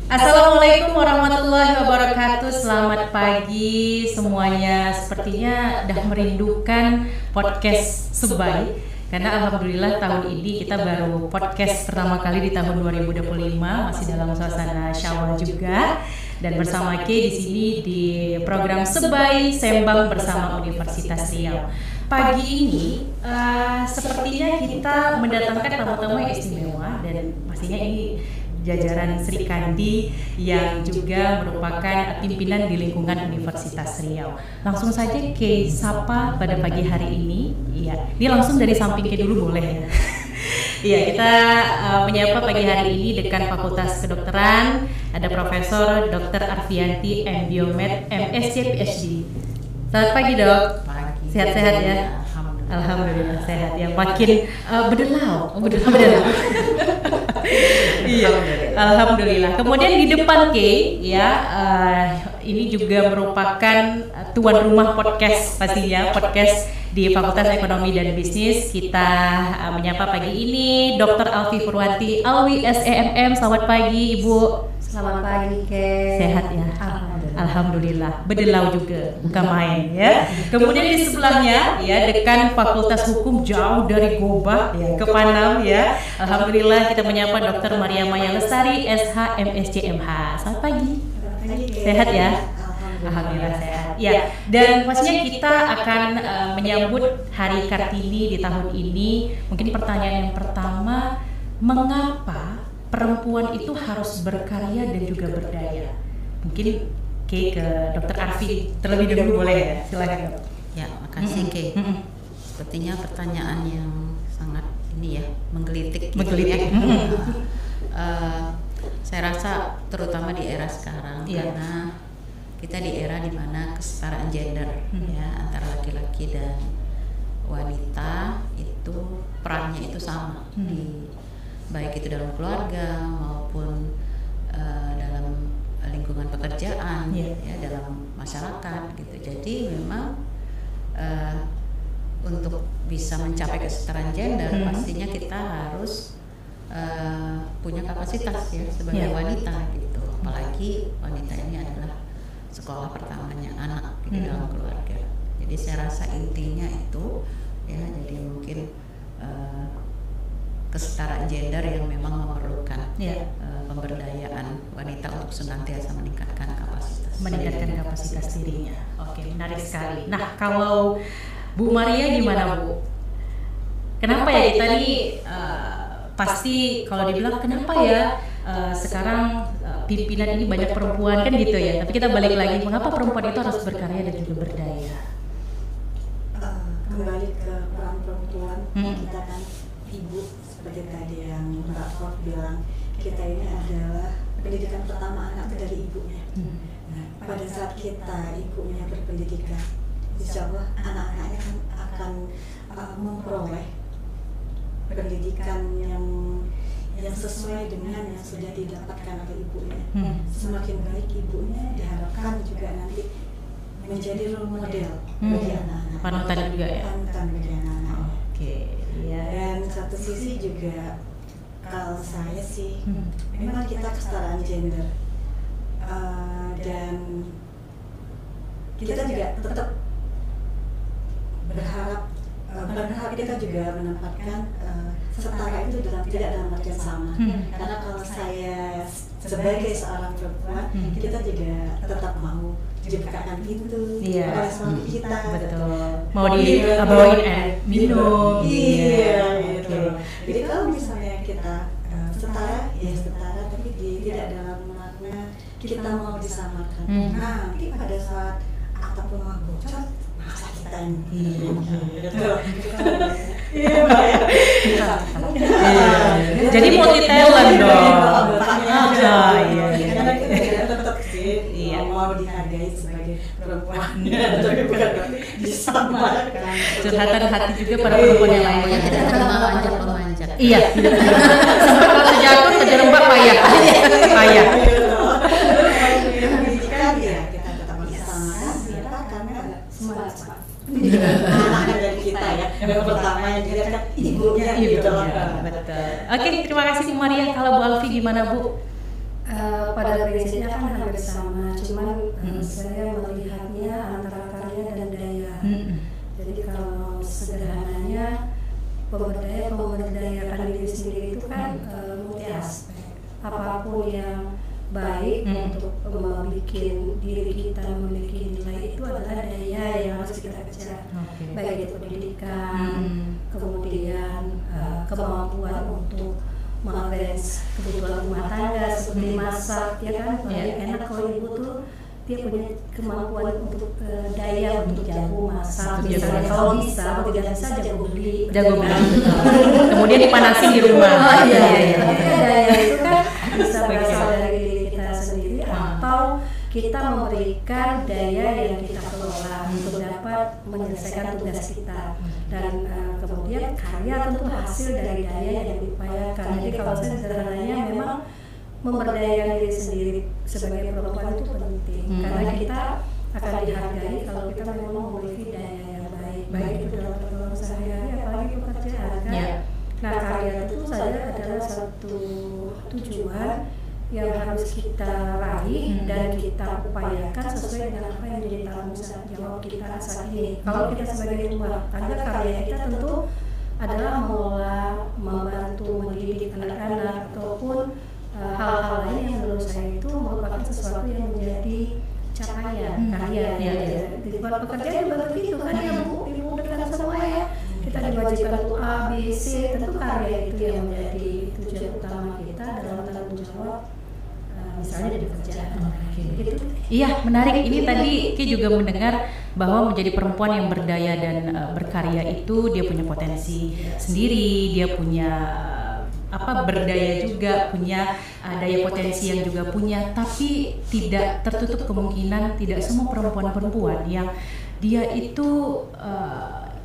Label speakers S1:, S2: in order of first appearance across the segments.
S1: Assalamualaikum warahmatullahi wabarakatuh. Selamat pagi semuanya. Sepertinya dah merindukan podcast Sebai, karena alhamdulillah tahun ini kita baru podcast pertama kali di tahun 2025, masih dalam suasana Syawal juga. Dan bersama Kay di sini di program Sebai Sembang bersama Universitas Riau. Pagi ini sepertinya kita mendatangkan tamu-tamu yang istimewa, dan pastinya ini jajaran Sri Kandi yang juga merupakan pimpinan di lingkungan Universitas Riau. Langsung saja Kay sapa pada pagi hari ini. Iya, ini langsung dari samping Kay dulu boleh ya? Iya, kita menyapa pagi hari ini Dekan Fakultas Kedokteran, ada Profesor Dr. Arfianti M. Biomed, MSc PhD. Selamat pagi Dok.
S2: Pagi.
S1: Sehat-sehat ya? Alhamdulillah sehat ya. Makin berdelau. Iya, alhamdulillah. Kemudian di depan Kay ya, ini juga merupakan tuan rumah podcast pastinya, podcast di Fakultas Ekonomi dan Bisnis. Kita menyapa pagi ini Dr. Alfi Purwanti, Alwi SEMM. Selamat pagi Ibu.
S2: Selamat pagi Kay.
S1: Sehat ya? Alhamdulillah. Berdelau juga, bukan main ya. Kemudian di sebelahnya ya Dekan Fakultas Hukum jauh dari Goba ya, ke Panam ya. Alhamdulillah kita menyapa Dr. Maria Maya Lestari, SH MSc MH. Selamat pagi. Sehat ya? Alhamdulillah sehat. Ya, dan pastinya kita akan menyambut Hari Kartini di tahun ini. Mungkin pertanyaan yang pertama, mengapa perempuan itu harus berkarya dan juga berdaya? Mungkin Kay ke Dr. Arfi terlebih dahulu boleh ya? Silakan.
S2: Ya, makasih Kay. Sepertinya pertanyaan yang sangat ini ya, menggelitik.
S1: Menggelitik.
S2: Gitu ya. Saya rasa terutama di era sekarang, karena kita di era dimana kesetaraan gender ya antara laki-laki dan wanita itu perannya itu sama di baik itu dalam keluarga maupun dalam lingkungan pekerjaan ya dalam masyarakat gitu. Jadi memang untuk bisa mencapai kesetaraan gender pastinya kita harus punya kapasitas ya sebagai wanita gitu. Apalagi wanita ini adalah sekolah pertamanya anak di dalam keluarga. Jadi saya rasa intinya itu ya, jadi mungkin kesetaraan gender yang memang memerlukan pemberdayaan wanita untuk senantiasa meningkatkan kapasitas
S1: dirinya. Oke, menarik sekali. Nah, kalau Bu Maria gimana Bu? Kenapa ya kita nih pasti kalau dibilang kenapa ya sekarang pimpinan ini banyak perempuan kan gitu ya. Tapi kita balik lagi, mengapa perempuan itu harus berkarya dan juga berdaya?
S3: Kembali ke peran perempuan, kita kan ibu, seperti tadi yang Mbak Prof bilang, kita ini adalah pendidikan pertama anak dari ibunya. Nah, pada saat kita ibunya berpendidikan, insya Allah anak-anaknya akan memperoleh pendidikan yang sesuai dengan yang sudah didapatkan oleh ibunya. Semakin baik ibunya, diharapkan juga nanti menjadi role model bagi anak-anak.
S1: Panutan juga ya.
S3: Panutan bagi anak-anak.
S1: Oke, ya.
S3: Dan satu sisi juga kalau saya sih, memang kita kesetaraan gender dan kita juga tetap berharap kita juga menempatkan setara itu tidak dalam artian sama. Karena kalau saya sebagai seorang perempuan, kita juga tetap mau dibukakan pintu oleh suami kita.
S1: Betul. Mau dibawain air minum.
S3: Iya, gitu. Jadi kalau misalnya kita setara, ya setara, tapi tidak dalam makna kita mau disamakan. Nanti pada saat atap rumah bocor, masa kita ini? Iya, Mbak ya.
S1: Jadi multi talent dong.
S3: Iya. Karena kita tetap sih mau dihargai sebagai perempuan, tapi bukan disamakan.
S1: Curhatan hati juga pada perempuan yang lain.
S2: Ya, kita terima manjat.
S1: Iya, tidak terima. Sampai kalau terjatuh terjerembab payah.
S3: Pendidikan ya kita tetap bersama kita karena semua anaknya dari kita ya. Yang pertama yang dilihat kan ibunya gitu.
S1: Betul. Oke, terima kasih Bu Maria. Kalau Bu Alfi gimana Bu?
S4: Pada prinsipnya kan hampir sama, cuman saya melihatnya antara karya dan daya. Jadi kalau sederhananya memberdayakan diri sendiri itu kan multi aspek. Apapun yang baik untuk membuat diri kita memiliki nilai itu adalah daya yang harus kita kejar. Baik itu pendidikan, kemudian kemampuan untuk mengarrange kebutuhan rumah tangga seperti masak, ya kan? Enak kalau ibu tuh dia punya kemampuan untuk daya untuk jago masak, misalnya kalau bisa, kalau tidak bisa jago beli.
S1: Kemudian dipanasin di rumah.
S4: Tapi daya itu kan bisa berasal dari diri kita sendiri atau kita memberikan daya yang kita kelola untuk dapat menyelesaikan tugas kita. Dan kemudian karya tentu hasil dari daya yang diupayakan. Jadi kalau saya sederhananya memang memberdayakan diri sendiri sebagai perempuan itu penting, karena kita akan dihargai kalau kita memang memiliki daya yang baik itu dalam pergaulan sehari-hari, apalagi pekerjaan kan. Nah, karya itu saja adalah satu tujuan yang harus kita raih dan kita upayakan sesuai dengan apa yang menjadi tanggung jawab kita saat ini. Kalau kita sebagai rumah tangga, karya kita tentu adalah membantu mendidik anak-anak ataupun hal-hal lain yang menurut saya itu merupakan sesuatu yang menjadi capaian karya. Di pekerjaan juga begitu kan ya Bu, ibu dengan semua ya. Kita diwajibkan untuk A, B, C, tentu karya itu yang menjadi tujuan utama kita dalam tanggung jawab misalnya di pekerjaan. Gitu.
S1: Iya, menarik. Ini tadi Ki juga mendengar bahwa menjadi perempuan yang berdaya dan berkarya itu dia punya potensi sendiri, dia punya berdaya juga, punya daya potensi yang juga punya, tapi tidak tertutup kemungkinan tidak semua perempuan-perempuan yang dia itu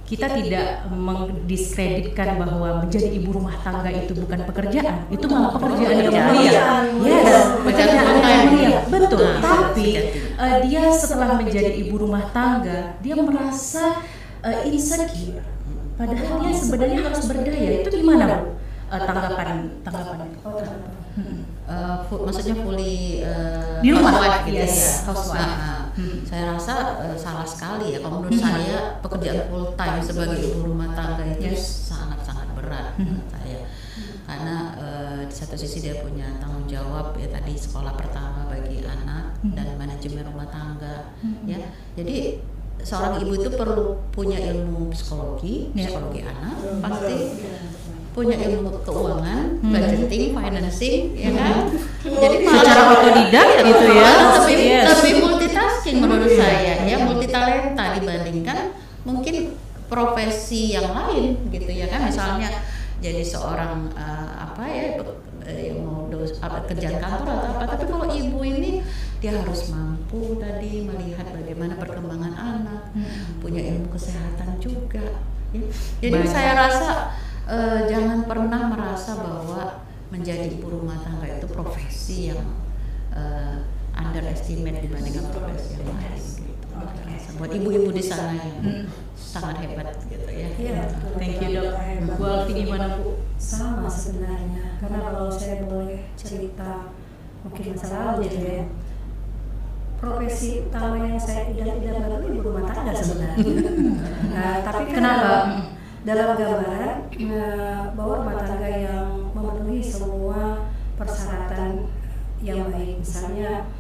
S1: kita tidak mendiskreditkan bahwa menjadi ibu rumah tangga itu bukan pekerjaan, itu malah pekerjaan yang mulia. Pekerjaan yang mulia, betul. Tapi dia setelah menjadi ibu rumah tangga, dia merasa insecure. Padahal dia sebenarnya harus berdaya. Itu gimana, Bu? Tanggapan.
S2: Maksudnya fully
S1: di rumah,
S2: gitu ya. Saya rasa salah sekali ya. Kalau menurut saya pekerjaan full time sebagai ibu rumah tangga itu sangat-sangat berat menurut saya. Karena di satu sisi dia punya tanggung jawab ya tadi sekolah pertama bagi anak dan manajemen rumah tangga ya. Jadi seorang ibu itu perlu punya ilmu psikologi anak, pasti punya ilmu keuangan, budgeting, financing, ya kan? Jadi
S1: secara otodidak gitu ya.
S2: Lebih multitasking menurut saya, ya multitalenta dibandingkan mungkin profesi yang lain gitu ya kan. Misalnya jadi seorang yang mau kerjaan kantor atau apa. Tapi kalau ibu ini dia harus mampu tadi melihat bagaimana perkembangan anak, punya ilmu kesehatan juga. Ya. Jadi saya rasa jangan pernah merasa bahwa menjadi ibu rumah tangga itu profesi yang underestimate dibandingkan profesi yang lain. Gitu. Buat ibu-ibu di sana yang sangat hebat gitu ya.
S1: Thank you Dok. Bu Alfi gimana Bu?
S4: Sama sebenarnya, karena kalau saya boleh cerita mungkin masa lalu gitu ya. Profesi utama yang saya tidak baru ibu rumah tangga sebenarnya. Tapi kenapa? Dalam gambaran bahwa rumah tangga yang memenuhi semua persyaratan yang baik, misalnya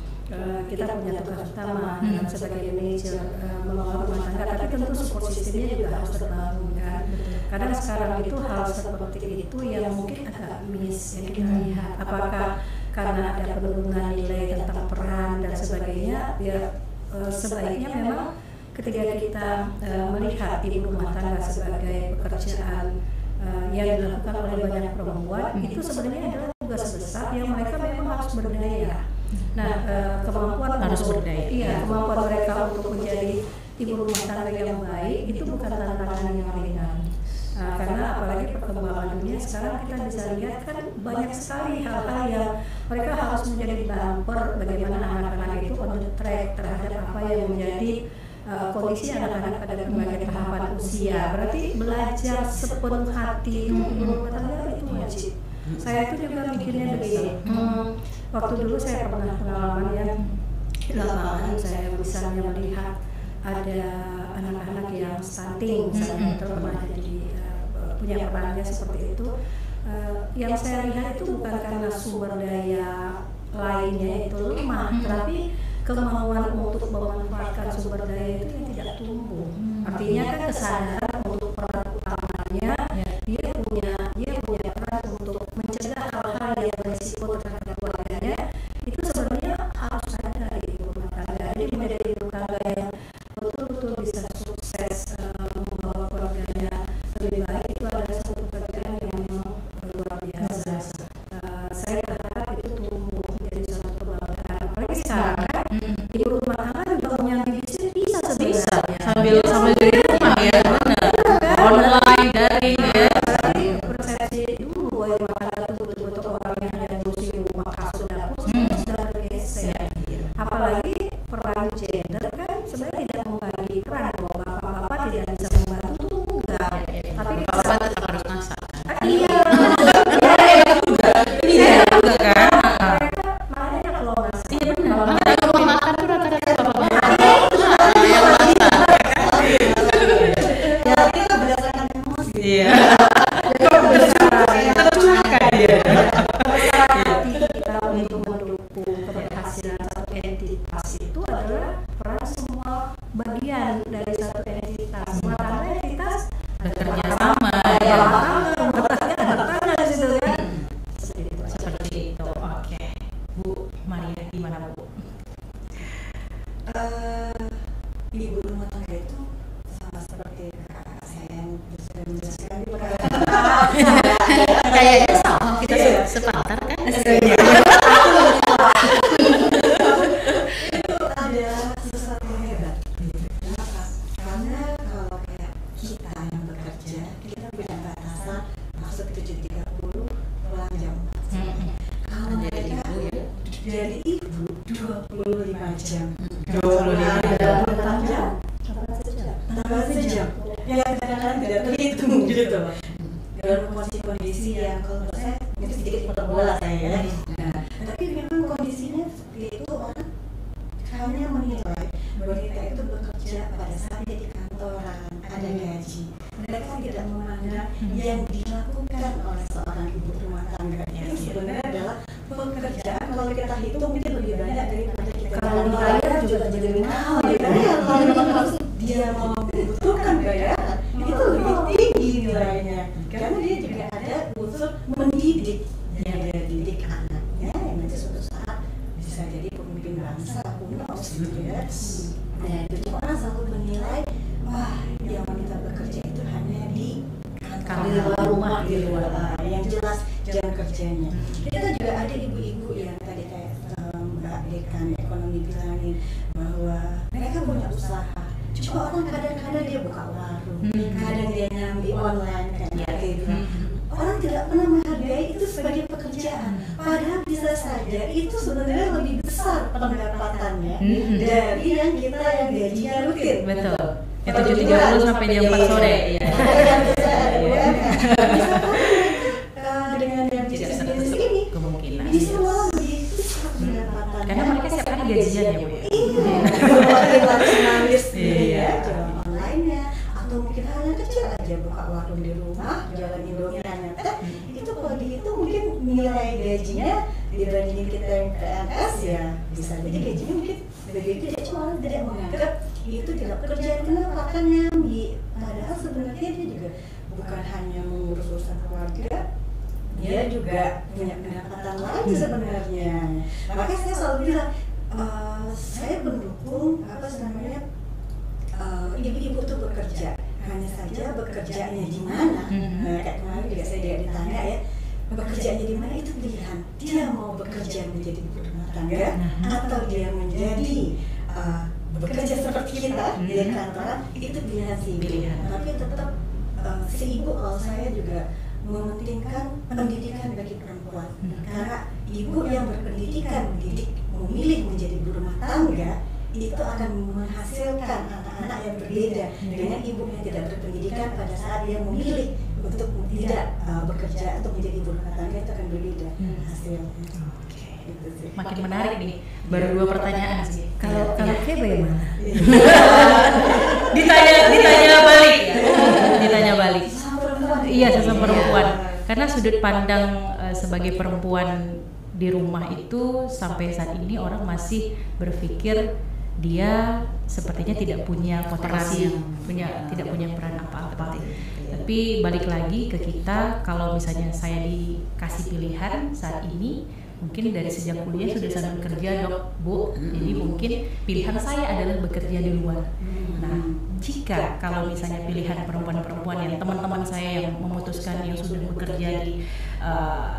S4: kita punya tugas utama sebagai manajer mengelola rumah tangga, tapi tentu support sistemnya juga harus terbangun kan. Kadang sekarang itu hal seperti itu yang mungkin agak miss yang kita lihat, apakah karena ada penurunan nilai tentang peran dan sebagainya, ya sebaiknya memang ketika kita melihat ibu rumah tangga sebagai pekerjaan yang dilakukan oleh banyak perempuan, itu sebenarnya adalah tugas besar yang mereka memang harus berdaya. Nah, kemampuan
S1: harus berdaya.
S4: Iya, kemampuan mereka untuk menjadi ibu rumah tangga yang baik itu bukan tantangan yang ringan. Karena apalagi perkembangan dunia sekarang kita bisa lihat kan banyak sekali hal-hal yang mereka harus menjadi bumper bagaimana anak-anak itu on the track terhadap apa yang menjadi kondisi anak-anak pada berbagai tahapan usia. Berarti belajar sepenuh hati ibu rumah tangga itu wajib. Saya itu juga mikirnya begini, waktu dulu saya pernah pengalaman ya di lapangan, saya misalnya melihat ada anak-anak yang stunting misalnya, atau pernah jadi punya perannya seperti itu. Yang saya lihat itu bukan karena sumber daya lainnya itu lemah, tapi kemauan untuk memanfaatkan sumber daya itu yang tidak tumbuh. Artinya kan kesadaran untuk peran utamanya, dia punya peran untuk mencegah hal-hal yang berisiko terhadap keluarganya, itu sebenarnya harus ada di rumah tangga. Jadi menjadi rumah tangga yang betul-betul bisa sukses membawa keluarganya lebih baik, itu adalah satu pekerjaan yang memang luar biasa. Saya berharap itu tumbuh menjadi suatu kebanggaan. Apalagi sekarang kan ibu rumah tangga juga punya bisnis bisa sebenarnya
S1: sambil dari rumah ya, benar, online, daring ya.
S4: Jadi persepsi dulu bahwa rumah tangga itu betul-betul orang yang hanya ngurusi rumah, kasur, dapur, sekarang sudah bergeser. Apalagi peran gender kan sebenarnya tidak membagi peran, bahwa bapak-bapak tidak bisa membantu itu enggak, tapi
S2: Bapak tetap harus masak.
S4: iya
S1: Juga kan.
S4: mereka makanya kalau masak
S1: Iya benar.
S2: Makanya di rumah makan tuh rata-rata bapak-bapak.
S3: Ya itu berdasarkan emosi.
S1: Iya.
S4: hati kita untuk mendukung keberhasilan satu entitas itu adalah peran semua bagian dari satu entitas. Rumah tangga entitas
S1: Bekerja sama ya.
S4: rumah tangga di situ kan. Seperti itu aja.
S1: Seperti itu. Oke. Bu Maria gimana, Bu?
S3: Ibu rumah tangga itu sama seperti kakak saya yang sudah menjelaskan di perkara.
S2: Kayaknya sama, kita sepantar kan?
S3: Itu ada sesuatu yang hebat. Kenapa? Karena kalau kayak kita yang bekerja, kita punya batasan masuk 7.30 pulang jam 4. Kalau
S2: Jadi
S3: mereka
S2: ibu ya.
S3: jadi ibu 25 jam.
S1: 25
S3: jam. Tambah sejam. Ya kadang-kadang tidak terhitung gitu. Dalam kondisi yang kalau menurut saya mungkin sedikit hiperbola saya ya. Nah, tapi memang kondisinya seperti itu, orang hanya menilai wanita itu bekerja pada saat dia di kantoran, ada gaji. Mereka tidak memandang yang dilakukan oleh seorang ibu rumah tangga itu sebenarnya adalah pekerjaan. Kalau kita hitung mungkin lebih banyak daripada kita
S4: Kalau dibayar juga jadi mahal.
S3: kalau memang harus dia mau membutuhkan bayaran itu lebih tinggi nilainya, karena dia juga ada unsur mendidik, yang dia didik anaknya yang nanti suatu saat bisa jadi pemimpin bangsa kuno gitu ya. Nah itu orang selalu menilai wah yang wanita bekerja itu hanya di kantor,
S4: Di luar rumah,
S3: di luar, yang jelas jam kerjanya. Kita juga ada ibu-ibu yang tadi kayak Mbak Dekan ekonomi bilangin bahwa mereka punya usaha. Coba orang kadang-kadang dia buka warung, kadang dia nyambi online kayak gitu. Orang tidak pernah menghargai itu sebagai pekerjaan. Padahal bisa saja itu sebenarnya lebih besar pendapatannya dari yang kita yang gajinya rutin.
S1: Betul. Itu 7.30 sampai jam 4 sore ya.
S3: Dengan yang
S1: Tidak
S3: bisnis
S1: seperti
S3: ini
S1: kemungkinan.
S3: bisa malah lebih besar pendapatannya.
S1: Karena mereka setiap hari gajian ya, Bu ya.
S3: Iya, laris
S1: Iya.
S3: jualan online-nya, atau mungkin hal yang kecil aja buka warung di rumah, jualan Indomie teh, itu kalau dihitung mungkin nilai gajinya dibandingin kita yang PNS ya bisa jadi gajinya mungkin lebih gede, cuma orang tidak menganggap itu tidak pekerjaan. Kenapa? Kan nyambi. Padahal sebenarnya dia juga bukan hanya mengurus urusan keluarga, dia juga punya pendapatan lain sebenarnya. Makanya saya selalu bilang saya mendukung ibu-ibu itu bekerja, hanya saja bekerjanya di mana. Kayak kemarin juga saya ditanya ya, bekerjanya di mana itu pilihan. Dia mau bekerja menjadi ibu rumah tangga atau dia menjadi bekerja seperti kita di kantoran, itu pilihan si ibu. Tapi tetap si ibu, kalau saya juga mementingkan pendidikan bagi perempuan. Karena ibu yang berpendidikan memilih menjadi ibu rumah tangga itu akan menghasilkan anak-anak yang berbeda dengan ibu yang tidak berpendidikan pada saat dia memilih untuk tidak bekerja untuk menjadi ibu rumah tangga itu akan berbeda hasilnya. Gitu sih.
S1: Makin menarik nih, baru 2 pertanyaan sih.
S4: Kalau Kay bagaimana?
S1: ditanya balik ya. Ditanya balik.
S3: Sesama perempuan.
S1: Iya, sesama perempuan. Karena sudut pandang sebagai perempuan di rumah itu sampai saat ini orang masih berpikir dia sepertinya tidak punya potensi, tidak punya peran apa-apa. Tapi balik lagi ke kita, kalau misalnya saya dikasih pilihan saat ini, mungkin dari sejak kuliah sudah sangat bekerja, Dok, Bu. Jadi mungkin pilihan saya adalah bekerja di luar. Nah, jika kalau misalnya pilihan perempuan-perempuan yang teman-teman saya yang memutuskan yang sudah bekerja di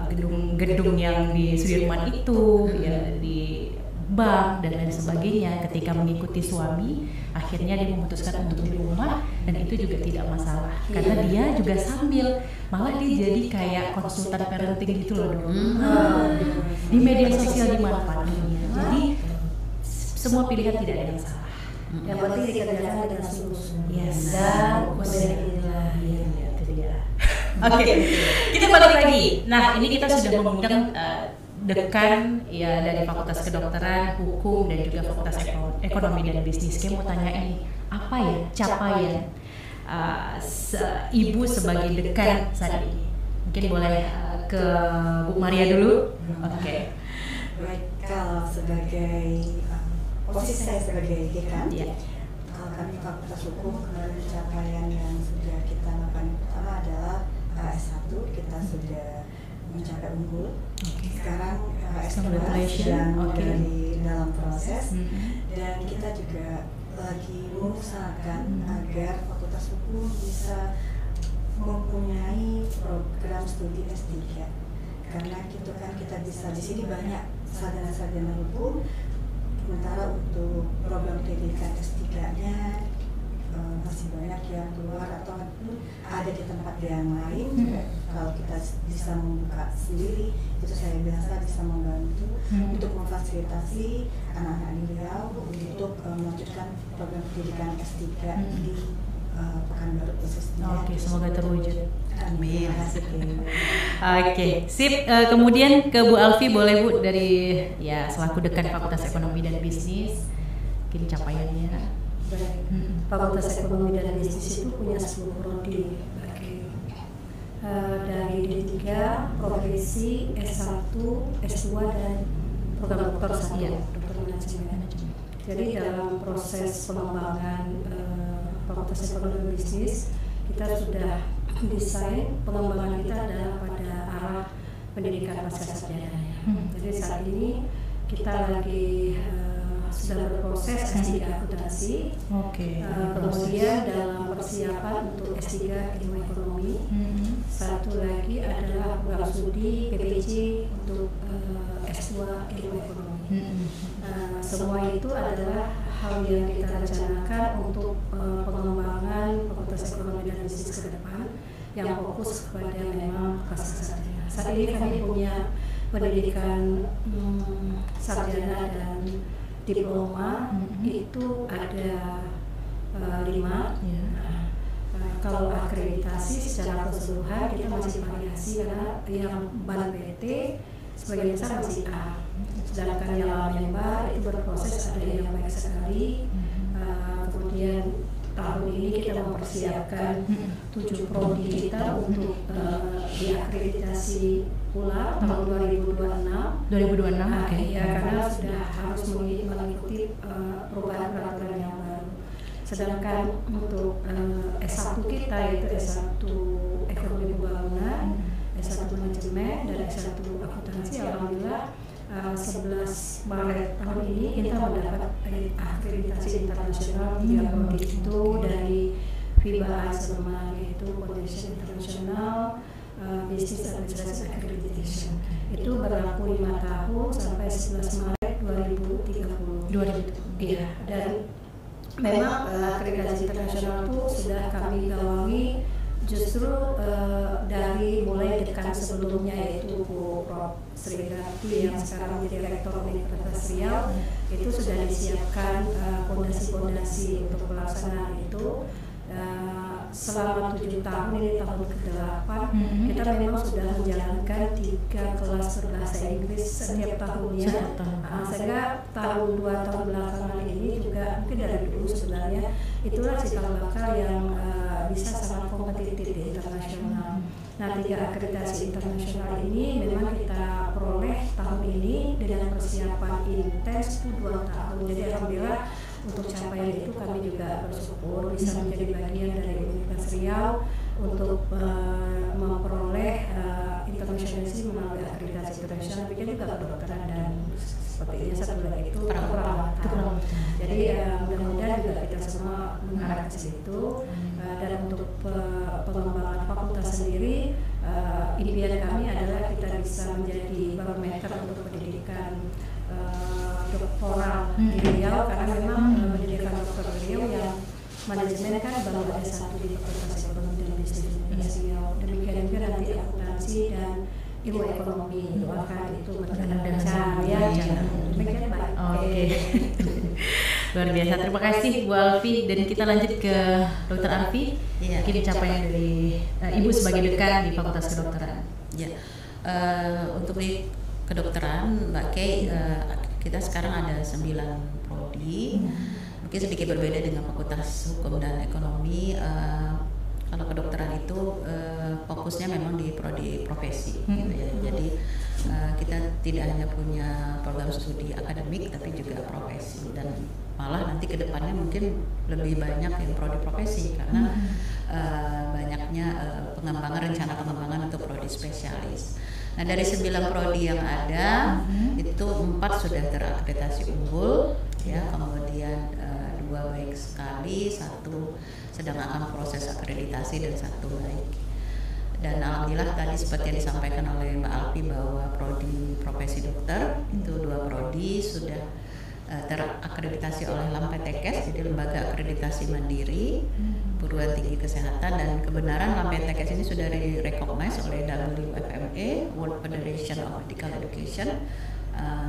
S1: gedung-gedung yang di Sudirman itu, ya di bank dan lain sebagainya, ketika mengikuti suami, akhirnya dia memutuskan untuk di rumah, dan itu juga tidak masalah karena dia juga sambil malah dia jadi kayak konsultan parenting gitu loh, Dok. Di media sosial dimanfaatkannya. Jadi semua pilihan tidak ada yang salah.
S4: Yang penting dikerjakan dengan sungguh-sungguh.
S1: Yes.
S4: Dan memberilah
S1: itu dia. Oke, kita balik lagi. Nah, ini kita sudah mengundang dekan ya dari Fakultas Kedokteran, Hukum, dan juga Fakultas Ekonomi dan Bisnis. Saya mau tanya ini, apa ya capaian ibu sebagai dekan saat ini? Mungkin boleh ke Bu Maria dulu. Oke.
S3: Baik, kalau sebagai posisi saya sebagai dekan, kalau kami Fakultas Hukum, kemarin capaian yang sudah kita lakukan pertama adalah S1 kita sudah mencapai unggul. Sekarang S2 sedang di dalam proses, dan kita juga lagi mengusahakan agar Fakultas Hukum bisa mempunyai program studi S3, karena gitu kan kita bisa di sini banyak sarjana-sarjana hukum, sementara untuk program pendidikan S3-nya masih banyak yang keluar atau ada di tempat yang lain. Kalau kita bisa membuka sendiri, itu saya biasa bisa membantu untuk memfasilitasi anak-anak di Riau untuk melanjutkan program pendidikan S3 di Pekanbaru khususnya.
S1: Oke, semoga terwujud.
S3: Amin.
S1: Oke, sip. Kemudian ke Bu Alfi, boleh Bu, dari ya selaku dekan Fakultas Ekonomi dan Bisnis, mungkin capaiannya.
S4: Fakultas Ekonomi dan Bisnis itu punya 10 prodi dari D3, profesi, S1, S2, dan program dokter 1, dokter manajemen. Jadi dalam proses pengembangan Fakultas Ekonomi dan Bisnis, kita sudah desain pengembangan kita adalah pada arah pendidikan pascasarjana. Jadi saat ini kita lagi sedang berproses S3 akuntansi. Kemudian dalam persiapan untuk S3 ilmu ekonomi. Satu lagi adalah program studi PPJ untuk S2 ilmu ekonomi. Semua itu adalah hal yang kita rencanakan untuk pengembangan Fakultas Ekonomi dan Bisnis ke depan yang fokus kepada memang pascasarjana. Saat ini kami punya pendidikan sarjana dan diploma itu ada 5. Kalau akreditasi secara keseluruhan kita masih variasi, karena yang ban PT sebagian besar masih A, sedangkan yang Lembar itu berproses, ada yang baik sekali. Kemudian tahun ini kita mempersiapkan 7 prodi kita untuk diakreditasi pula tahun 2026. Ya, karena sudah harus mengikuti perubahan peraturan yang baru. Sedangkan untuk S1 kita yaitu S1 Ekonomi Pembangunan, S1 Manajemen, dan S1 Akuntansi, alhamdulillah 11 Maret tahun ini kita mendapat akreditasi internasional 3 prodi itu dari FIBA ASEAN, yaitu Foundation International Business Administration Accreditation. Itu berlaku 5 tahun sampai 11 Maret 2030. Iya, dan memang akreditasi internasional itu sudah kami gawangi justru dari mulai dekan sebelumnya, yaitu Bu Prof. Sri Rati yang sekarang menjadi Rektor Universitas Riau, itu sudah disiapkan fondasi-fondasi untuk pelaksanaan itu. selama 7 tahun, ini tahun ke-8, kita memang sudah menjalankan 3 kelas berbahasa Inggris setiap tahunnya. Sehingga tahun 2 tahun belakangan ini juga mungkin dari dulu sebenarnya itulah cikal bakal yang bisa sangat kompetitif di internasional. Nah, 3 akreditasi internasional ini memang kita peroleh tahun ini dengan persiapan intens 2 tahun. Jadi alhamdulillah untuk capaian itu kami juga bersyukur bisa menjadi bagian dari Universitas Riau untuk memperoleh internasionalisasi melalui akreditasi internasional, demikian juga kedokteran dan sepertinya satu lagi itu perawatan. Jadi mudah-mudahan juga kita semua mengarah ke situ. Dan untuk pengembangan fakultas sendiri, impian kami adalah kita bisa menjadi barometer untuk pendidikan doktoral di Riau, karena memang pendidikan dokter Riau yang manajemen kan baru ada 1 di Fakultas Ekonomi dan Bisnis Universitas Riau. Demikian juga nanti akuntansi dan ilmu ekonomi, doakan itu berjalan lancar ya. Demikian Pak.
S1: Oke. Luar biasa, terima kasih Bu Alfi, dan kita lanjut ke Dr. Alfi. Mungkin capaian dari Ibu sebagai dekan di Fakultas Kedokteran.
S2: Ya, untuk di kedokteran Mbak Kay, kita sekarang ada 9 prodi. Mungkin sedikit berbeda dengan Fakultas Hukum dan Ekonomi. Kalau kedokteran itu fokusnya memang di prodi profesi, gitu ya. Jadi kita tidak hanya punya program studi akademik, tapi juga profesi, dan malah nanti kedepannya mungkin lebih banyak yang prodi profesi karena banyaknya rencana pengembangan untuk prodi spesialis. Nah, dari 9 prodi yang ada itu 4 sudah terakreditasi unggul, ya, kemudian 2 baik sekali, 1 sedang akan proses akreditasi dan 1 baik. Dan alhamdulillah tadi seperti yang disampaikan oleh Mbak Alfi bahwa prodi profesi dokter itu 2 prodi sudah terakreditasi oleh LAMPTKES, jadi lembaga akreditasi mandiri perguruan tinggi kesehatan, dan kebenaran LAMPTKES ini sudah direcognize oleh WFME, World Federation of Medical Education,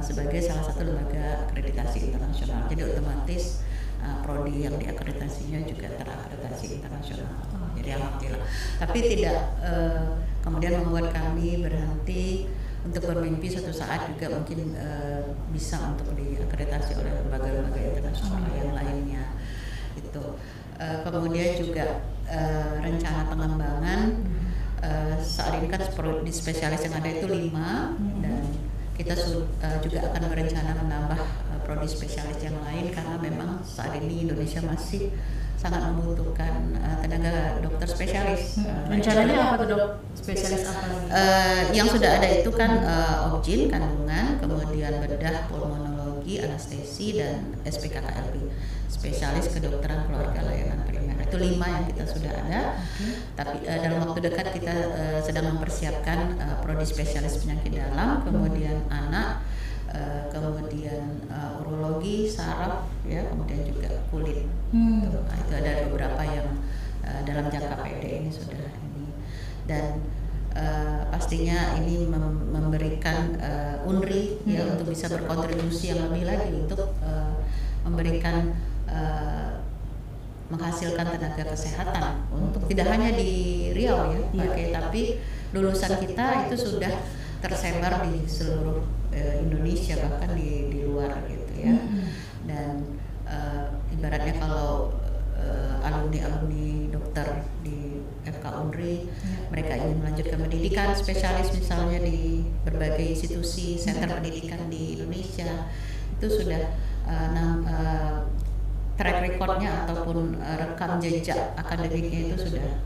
S2: sebagai salah satu lembaga akreditasi internasional. Jadi otomatis prodi yang diakreditasinya juga terakreditasi internasional. Jadi alhamdulillah. Tapi tidak kemudian membuat kami berhenti untuk bermimpi suatu saat juga mungkin bisa untuk diakreditasi oleh lembaga-lembaga internasional yang lainnya. Itu kemudian juga rencana pengembangan saat ini kan prodi spesialis yang ada itu 5, dan kita juga akan berencana menambah prodi spesialis yang lain karena memang saat ini Indonesia masih sangat membutuhkan tenaga dokter spesialis.
S1: Rencananya apa tuh dok? Spesialis apa?
S2: Yang sudah ada itu kan obgyn, kandungan, kemudian bedah, pulmonologi, anestesi, dan SPKKLB, spesialis kedokteran keluarga layanan primer. Itu 5 yang kita sudah ada. Tapi dalam waktu dekat kita sedang mempersiapkan prodi spesialis penyakit dalam, kemudian anak, kemudian urologi, saraf, ya, kemudian juga kulit. Nah, itu ada beberapa yang dalam jangka pendek ini sudah ini, dan pastinya ini memberikan UNRI ya untuk bisa berkontribusi yang lebih lagi untuk memberikan menghasilkan tenaga kesehatan untuk tidak hanya di Riau ya, tapi lulusan kita itu sudah tersebar di seluruh Indonesia, bahkan di luar gitu ya. Dan ibaratnya kalau alumni dokter di FK UNRI mereka ingin melanjutkan pendidikan spesialis misalnya di berbagai institusi center pendidikan di Indonesia, itu sudah track recordnya ataupun rekam jejak akademiknya itu sudah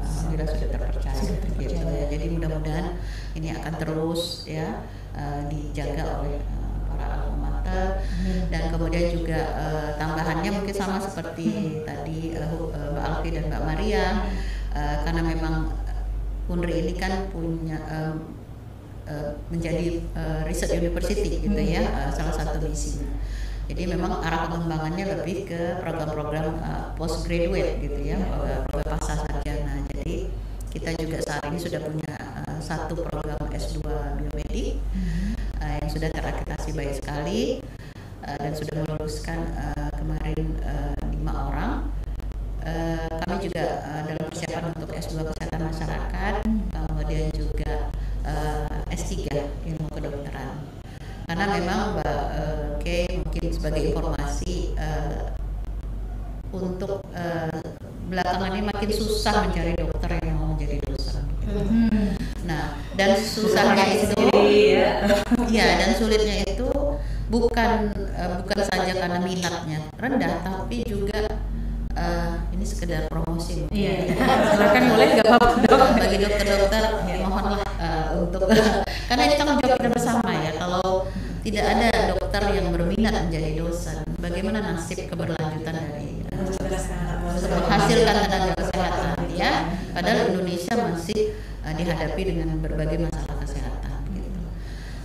S2: alhamdulillah sudah terpercaya gitu ya. Jadi mudah-mudahan ini akan terus ya dijaga oleh para alma mater, dan kemudian juga tambahannya mungkin sama seperti tadi Mbak Alfi dan Mbak Maria, karena memang UNRI ini kan punya menjadi research university gitu ya, salah satu misinya. Jadi memang arah pengembangannya lebih ke program-program postgraduate gitu ya, program pasca sarjana. Jadi kita juga saat ini sudah punya satu program S2 biomedik yang sudah terakreditasi baik sekali dan sudah meluluskan kemarin 5 orang. Kami juga dalam persiapan untuk S2 Kesehatan Masyarakat, kemudian juga S3 Ilmu Kedokteran. Karena memang Mbak Kay, mungkin sebagai informasi, untuk belakangan ini makin susah mencari dokter yang mau menjadi dosen. Nah, dan susahnya itu, dan sulitnya itu bukan saja karena minatnya rendah, tapi juga ini sekedar promosi.
S1: Silakan, boleh, nggak apa-apa dok.
S2: Bagi dokter-dokter, mohonlah untuk karena ini tanggung jawab kita bersama ya. Kalau tidak ada dokter yang berminat menjadi dosen, bagaimana nasib keberlanjutan dari menghasilkan tenaga kesehatan ya? Padahal Indonesia masih dihadapi dengan berbagai masalah kesehatan gitu.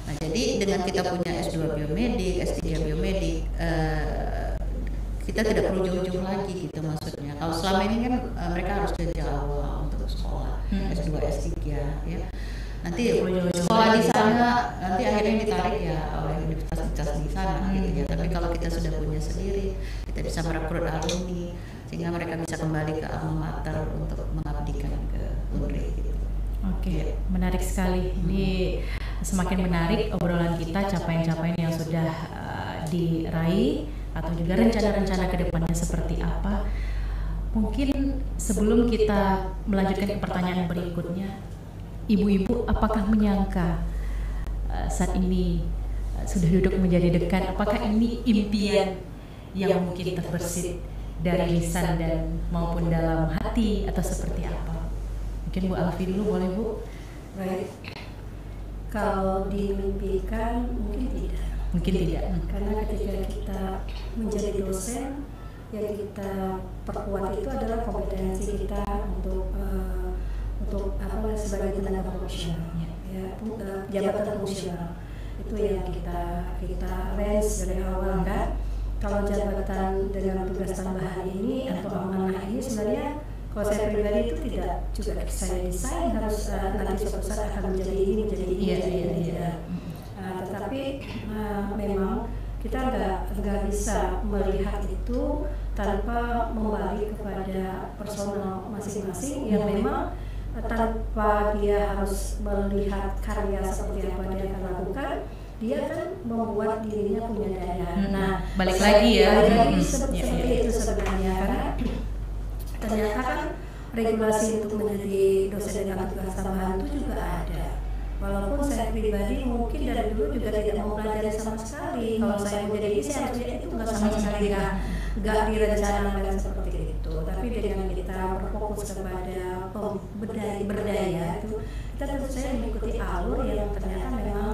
S2: Nah, jadi dengan kita punya S2 biomedik, S3 biomedik, kita tidak perlu jauh-jauh lagi gitu maksudnya. Kalau selama ini kan mereka harus ke Jawa untuk sekolah S2, S3 ya. Nanti sekolah di sana, nanti akhirnya ditarik ya oleh universitas di sana gitu ya. Tapi kalau kita sudah punya sendiri, kita bisa merekrut alumni sehingga mereka bisa kembali ke alma mater untuk mengabdikan ke UNRI gitu.
S1: Oke, menarik sekali. Ini semakin menarik obrolan kita, capaian-capaian yang sudah diraih atau juga rencana-rencana ke depannya seperti apa. Mungkin sebelum kita melanjutkan ke pertanyaan berikutnya, ibu-ibu apakah menyangka saat ini sudah duduk menjadi dekan, apakah ini impian yang mungkin terbersit dari lisan dan maupun dalam hati atau seperti apa? Mungkin Bu Alfi dulu, boleh Bu?
S4: Baik. Kalau dimimpikan mungkin tidak.
S1: Mungkin tidak.
S4: Karena ketika kita menjadi dosen, yang kita perkuat itu adalah kompetensi kita untuk sebagai tenaga profesional, jabatan fungsional. Itu yang kita range dari awal kan. Kalau jabatan dengan tugas tambahan ini atau amanah ini sebenarnya kalau saya pribadi itu tidak juga saya desain harus nanti suatu saat akan menjadi ini, menjadi ini. Tetapi memang kita nggak bisa melihat itu tanpa kembali kepada personal masing-masing yang memang tanpa dia harus melihat karya seperti apa dia akan lakukan, dia kan membuat dirinya punya daya. Nah,
S1: balik lagi ya.
S4: Seperti itu sebenarnya, karena ternyata kan regulasi untuk menjadi dosen dengan tugas tambahan itu juga ada. Walaupun saya pribadi mungkin dari dulu juga tidak mau belajar sama sekali. Kalau saya menjadi ini, saya harus itu nggak sama sekali nggak direncanakan seperti itu. Tapi dengan kita berfokus kepada berdaya itu, kita tentu saja mengikuti alur yang ternyata memang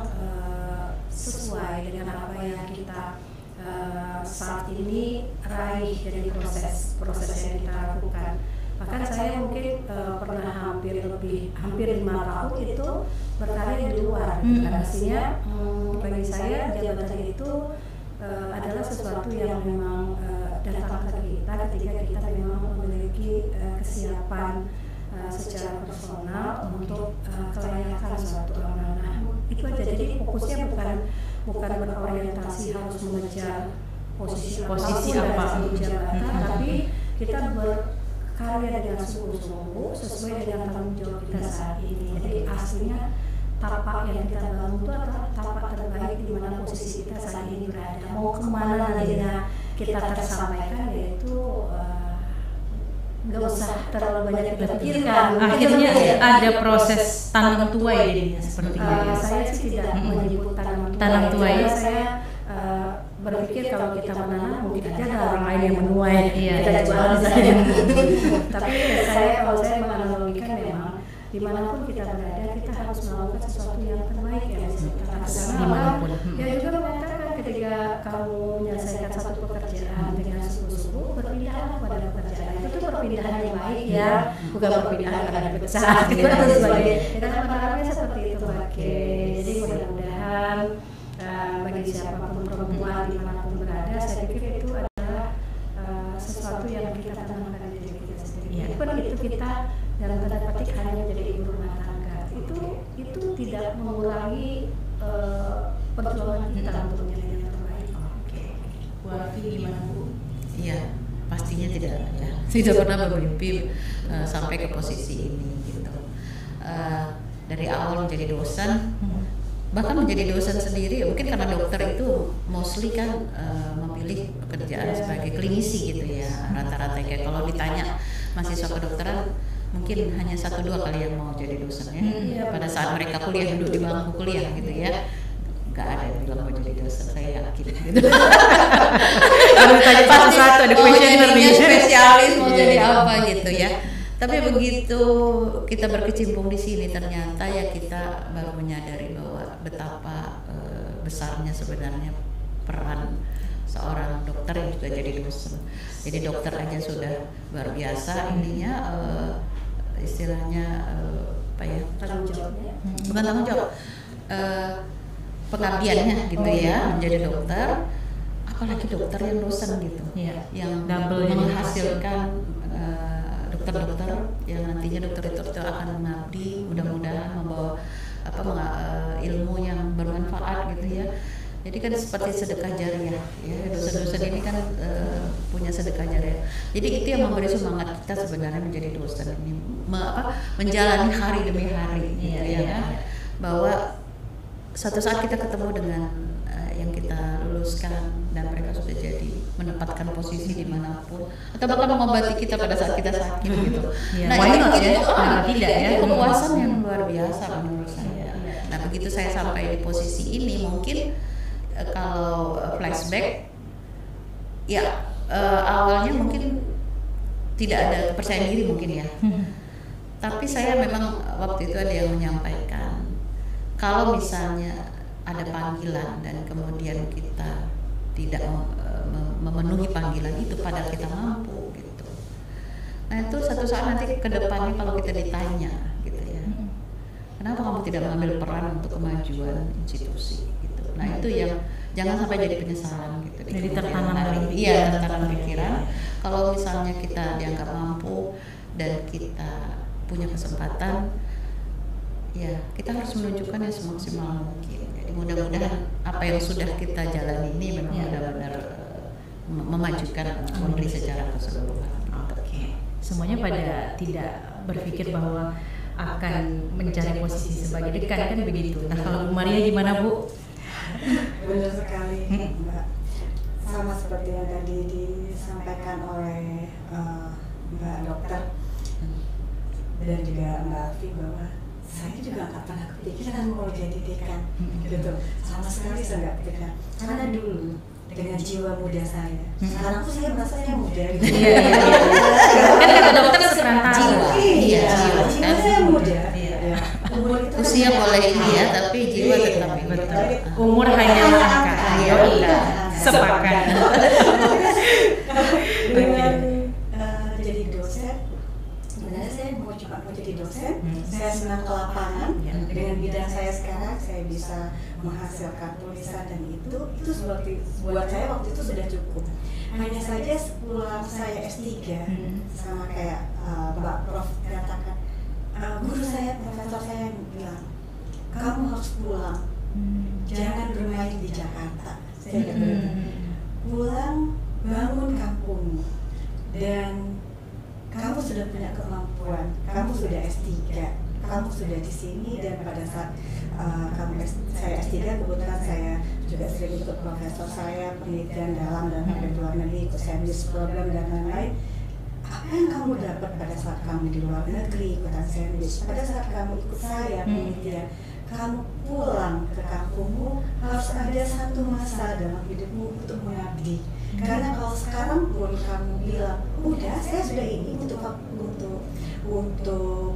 S4: sesuai dengan apa yang kita saat ini raih dari proses yang kita lakukan. Bahkan saya mungkin pernah hampir 5 tahun itu berkarya di luar. Artinya bagi saya jabatan itu adalah sesuatu yang memang datang ke kita ketika kita memang memiliki kesiapan secara personal untuk kelayakan suatu amanah. Itu aja. Jadi fokusnya bukan berorientasi harus mengejar posisi apa jabatan, tapi kita berkarya dengan sungguh-sungguh sesuai dengan tanggung jawab kita saat ini. Jadi aslinya tapak yang kita bangun itu adalah tapak terbaik di mana posisi kita saat ini berada. Mau kemana nantinya kita tersampaikan, yaitu nggak usah terlalu banyak kita pikirkan.
S1: Akhirnya ada proses tanam tuai jadinya seperti itu.
S4: Saya sih tidak menyebut tanam tuai. Saya berpikir kalau kita menanam mungkin aja ada orang lain yang menuai, kita jual saja. Tapi kalau saya menganalogikan memang dimanapun kita berada, kita harus melakukan sesuatu yang terbaik yang bisa kita lakukan. Ya juga mengatakan ketika kamu menyelesaikan satu pekerjaan dengan sungguh-sungguh, berpindahlah pada pekerjaan itu perpindahan yang baik ya, bukan perpindahan karena bersalah gitu dan sebagainya. Kita berharapnya seperti itu pakai. Jadi mudah-mudahan bagi siapapun perempuan dimanapun berada, saya pikir itu adalah sesuatu yang kita tanamkan di diri kita sendiri. Itu kita dalam tanda petik hanya menjadi ibu rumah tangga. Itu tidak mengurangi perjuangan kita untuk menjadi yang terbaik.
S1: Oke. Bu Alfi gimana Bu?
S2: Iya, pastinya tidak pernah bermimpi sampai ke posisi ini gitu. Dari awal menjadi dosen, bahkan menjadi dosen sendiri mungkin karena dokter itu mostly kan memilih pekerjaan sebagai klinisi gitu ya, rata-rata kayak kalau ditanya mahasiswa kedokteran mungkin hanya 1-2 kali yang mau jadi dosen ya. Pada saat mereka kuliah, duduk di bangku kuliah gitu ya, nggak ada yang bilang mau jadi dosen, saya yakin gitu.
S1: Kalau ditanya satu-satu ada questionnaire nih,
S2: spesialis mau jadi apa gitu ya. Tapi begitu kita berkecimpung di sini, ternyata ya kita baru menyadari bahwa betapa besarnya sebenarnya peran seorang dokter yang juga jadi dosen. Jadi dokter aja sudah luar biasa ininya, istilahnya apa ya?
S4: Tanggung jawabnya.
S2: Bukan tanggung jawab, pengabdiannya gitu ya, menjadi dokter. Apalagi dokter yang dosen gitu, yang
S1: double
S2: menghasilkan dokter-dokter yang nantinya dokter itu akan mengabdi, mudah-mudahan membawa ilmu yang bermanfaat gitu ya. Jadi kan seperti sedekah jariah ya, dosen-dosen ini kan punya sedekah jariah. Jadi itu yang memberi semangat kita sebenarnya menjadi dosen ini, menjalani hari demi hari gitu ya. Bahwa suatu saat kita ketemu dengan yang kita luluskan dan mereka sudah jadi menempatkan posisi dimanapun atau bahkan mengobati kita pada saat kita sakit gitu. Nah itu tidak ya, kepuasan yang luar biasa menurut saya. Nah begitu saya sampai di posisi ini, mungkin kalau flashback ya awalnya mungkin tidak ada kepercayaan diri mungkin ya. Tapi saya memang waktu itu ada yang menyampaikan kalau misalnya ada panggilan dan kemudian kita tidak memenuhi panggilan itu padahal kita mampu gitu. Nah itu satu saat nanti ke depannya kalau kita ditanya gitu ya, kenapa kamu tidak mengambil peran untuk kemajuan institusi gitu. Nah itu yang jangan sampai jadi penyesalan gitu.
S1: Jadi tertanam
S2: tertanam pikiran. Kalau misalnya kita dianggap mampu dan kita punya kesempatan, ya kita harus menunjukkan yang semaksimal mungkin. Jadi mudah-mudahan apa yang sudah kita jalani ini memang benar-benar memajukan Unri secara keseluruhan.
S1: Oke. Semuanya pada tidak berpikir bahwa akan mencari posisi sebagai dekan kan begitu. Nah kalau Bu Maria gimana Bu?
S3: Benar sekali Mbak. Sama seperti yang tadi disampaikan oleh Mbak Dokter dan juga Mbak Afi bahwa saya juga nggak pernah kepikiran mau jadi dekan gitu, sama sekali saya nggak kepikiran karena dulu dengan jiwa muda saya, sekarang tuh saya merasa saya muda gitu.
S1: Kan kata dokter sekarang
S3: jiwa saya muda, umur itu
S2: usia boleh ini ya, tapi jiwa tetap betul.
S1: Umur hanya angka, sepakat.
S3: Dengan jadi dosen, sebenarnya saya mau jadi dosen. Saya senang ke lapangan dengan bidang saya sekarang, saya bisa menghasilkan tulisan dan itu seperti buat saya waktu itu sudah cukup. Hanya saja pulang saya S3 sama kayak Mbak Prof katakan, guru saya, profesor saya bilang, kamu harus pulang, jangan bermain di Jakarta. Saya pulang, bangun kampungmu, dan kamu sudah punya kemampuan, kamu sudah S3, kamu sudah di sini, dan pada saat saya S3 kebetulan saya juga sering ikut profesor saya penelitian dalam dan luar negeri, ikut sandwich program dan lain-lain. Apa yang kamu dapat pada saat kamu di luar negeri ikutan sandwich, pada saat kamu ikut saya penelitian, kamu pulang ke kampungmu harus ada satu masa dalam hidupmu untuk mengabdi. Karena kalau sekarang pun kamu bilang, udah saya sudah ini untuk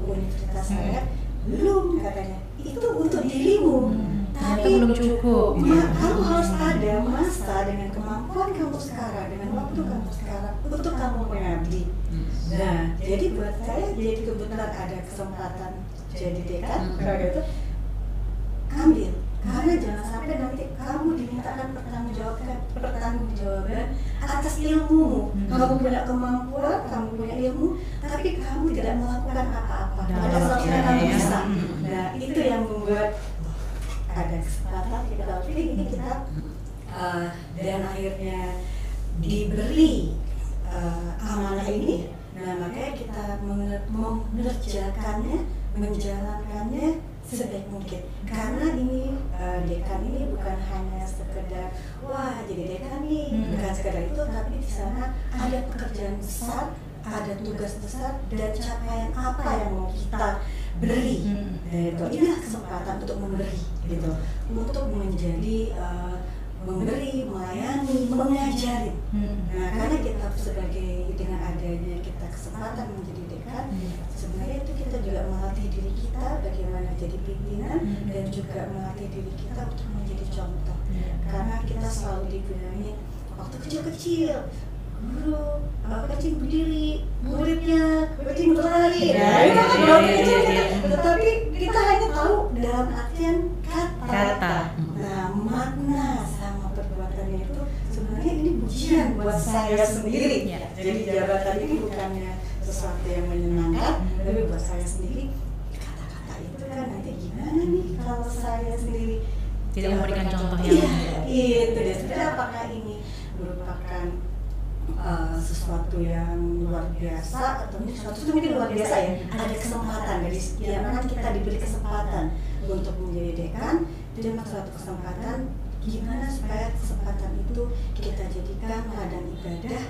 S3: universitas saya, belum katanya, itu untuk dirimu. Tapi
S1: belum cukup.
S3: Kamu harus ada masa dengan kemampuan kamu sekarang, dengan waktu kamu sekarang untuk kamu mengabdi. Nah, jadi buat saya, jadi kebetulan ada kesempatan jadi dekan, gitu, ambil. Karena jangan sampai nanti kamu dimintakan pertanggungjawaban atas ilmu. Kamu punya kemampuan, kamu punya ilmu, tapi kamu tidak melakukan apa-apa. Ada sesuatu yang kamu bisa. Nah, itu yang membuat ada kesempatan kita pilih ini kita dan akhirnya diberi amanah ini. Nah, makanya kita menjalankannya sebaik mungkin. Karena ini dekan ini bukan hanya sekedar wah jadi dekan nih, bukan sekedar itu, tapi di sana ada pekerjaan besar, ada tugas besar dan capaian apa yang mau kita beri. Gitu. Inilah kesempatan untuk memberi, gitu, untuk menjadi memberi, melayani, mengajari. Nah, karena kita sebagai dengan adanya kita kesempatan menjadi dekan, sebenarnya itu kita juga melatih diri kita bagaimana jadi pimpinan dan juga melatih diri kita untuk menjadi contoh. Karena kita selalu dibilangin waktu kecil-kecil, guru kecil berdiri, muridnya kecil berlari. Tetapi kita hanya tahu dalam artian kata. Nah, makna sama perbuatannya itu sebenarnya ini pujian buat saya sendiri. Jadi jabatan ini bukannya sesuatu yang menyenangkan, tapi buat saya sendiri kata-kata itu kan nanti gimana nih kalau saya sendiri
S1: tidak memberikan contoh yang
S3: itu dia. Sebenarnya apakah ini merupakan sesuatu yang luar biasa atau sesuatu itu mungkin luar biasa ya, ada kesempatan dari setiap orang, kita diberi kesempatan untuk menjadi dekan, jadi suatu kesempatan gimana supaya kesempatan itu kita jadikan ladang ibadah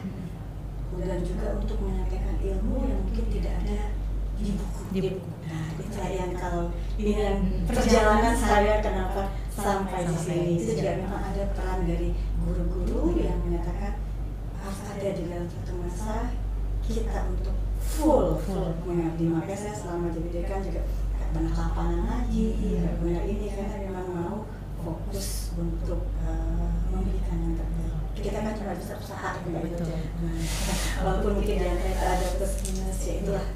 S3: dan juga untuk menyampaikan ilmu yang mungkin tidak ada di buku. Nah, itu yang kalau ini yang perjalanan saya kenapa sampai di sini itu juga memang ada peran dari guru-guru yang menyatakan harus ada di dalam satu masa kita untuk full mengabdi. Makanya saya selama jadi dekan juga banyak lapangan lagi, banyak ini karena memang mau fokus untuk memberikan yang terbaik. Kita kan cuma bisa usaha gitu. Walaupun mungkin di antara itu ada plus minus, ya itulah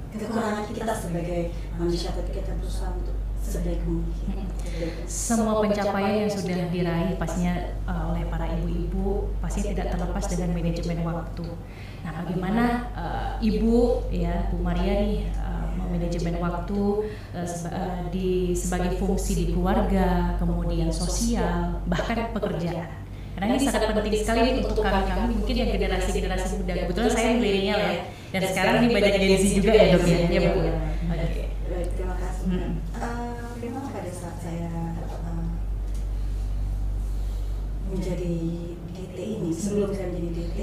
S3: kekurangan kita sebagai manusia, tapi kita berusaha untuk sebaik mungkin.
S1: Semua pencapaian yang sudah diraih pastinya oleh para ibu-ibu pasti tidak terlepas dengan manajemen waktu. Nah, bagaimana ibu ya Bu Maria nih manajemen waktu sebagai fungsi di keluarga, kemudian sosial, bahkan pekerjaan. Karena ini sangat penting sekali untuk kami mungkin yang generasi muda. Kebetulan saya milenial ya, dan sekarang ini banyak Gen Z juga ya Dok ya, ya Bu ya.
S3: Oke, baik, terima kasih. Memang pada saat saya menjadi DT ini, sebelum saya menjadi DT,